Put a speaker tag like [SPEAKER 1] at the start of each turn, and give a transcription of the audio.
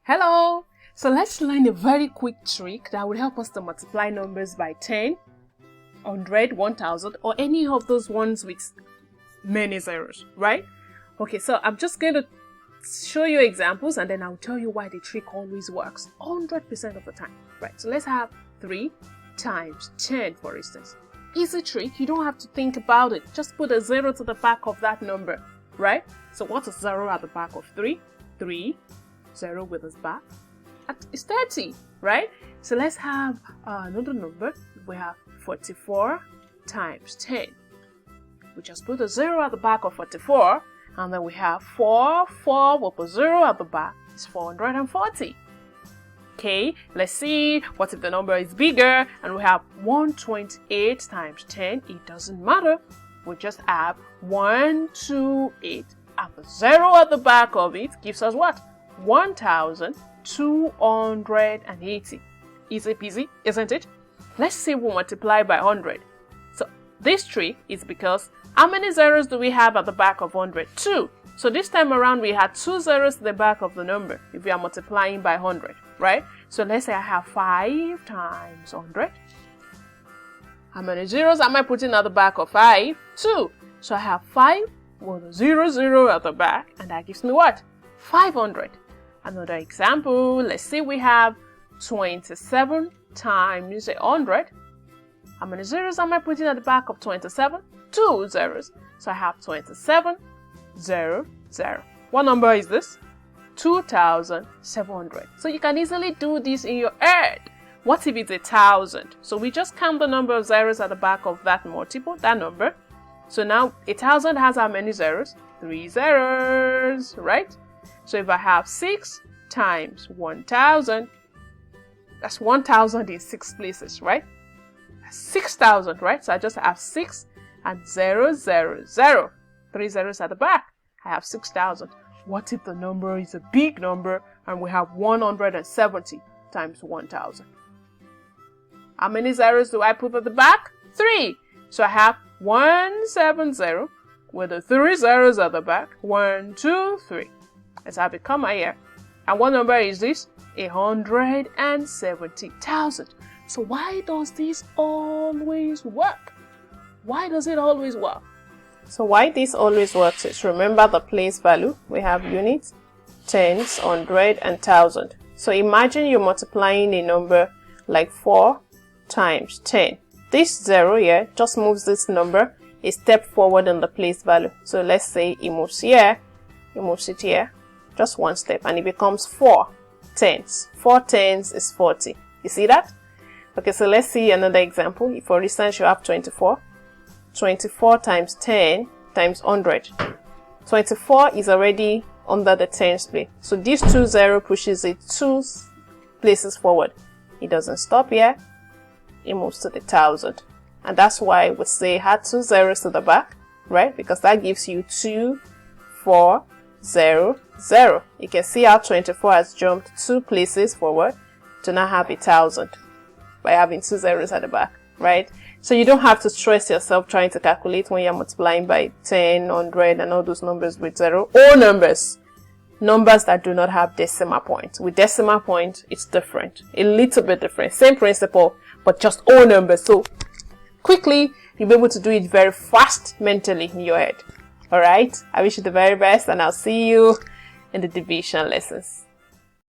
[SPEAKER 1] Hello! So let's learn a very quick trick that will help us to multiply numbers by 10, 100, 1000 or any of those ones with many zeros, right? Okay, so I'm just going to show you examples and then I'll tell you why the trick always works 100% of the time, right? So let's have 3 times 10, for instance. Easy trick, you don't have to think about it. Just put a 0 to the back of that number, right? So what is 0 at the back of 3? 3, 0 with its back. It's 30, right? So let's have another number. We have 44 times 10. We just put a 0 at the back of 44, and then we have 4 with a 0 at the back. It's 440. Okay, let's see what if the number is bigger, and we have 128 times 10. It doesn't matter. We just add 128 and the 0 at the back of it gives us what? 1280. Easy peasy, isn't it? Let's see if we multiply by 100. So this trick is because how many zeros do we have at the back of 100? 2. So this time around we had 2 zeros at the back of the number if we are multiplying by 100, right? So let's say I have 5 times 100. How many zeros am I putting at the back of 5? 2. So I have 5 with a 0 at the back, and that gives me what? 500. Another example, let's say we have 27 times 100. How many zeros am I putting at the back of 27? 2 zeros. So I have 27, 0, 0. What number is this? 2,700. So you can easily do this in your head. What if it's 1,000? So we just count the number of zeros at the back of that multiple, that number. So now 1,000 has how many zeros? 3 zeros, right? So if I have 6 times 1,000, that's 1,000 in 6 places, right? That's 6,000, right? So I just have 6 and 0, 0, 0. 3 zeros at the back. I have 6,000. What if the number is a big number and we have 170 times 1,000? How many zeros do I put at the back? 3. So I have 170 with the 3 zeros at the back. 1, 2, 3. Let's have a comma here. And what number is this? 170,000. So why does this always work? Why does it always work? So why this always works is, remember the place value. We have units, tens, 100, and 1,000. So imagine you're multiplying a number like 4 times 10. This 0 here just moves this number a step forward in the place value. So let's say it moves here, it moves it here, just one step, and it becomes 4 tens. 4 tens is 40. You see that? Okay, so let's see another example. If, for instance, you have 24. 24 times 10 times 100. 24 is already under the tens place. So this 2 0 pushes it 2 places forward. It doesn't stop here. It moves to the 1,000. And that's why we say add 2 zeros to the back, right? Because that gives you 2, 4, 0, 0. You can see how 24 has jumped 2 places forward to now have 1,000 by having 2 zeros at the back, right? So you don't have to stress yourself trying to calculate when you're multiplying by 10, 100 and all those numbers with 0. All numbers that do not have decimal point. With decimal point, it's different. A little bit different. Same principle, but just all numbers. So quickly, you'll be able to do it very fast mentally in your head. Alright, I wish you the very best and I'll see you in the division lessons.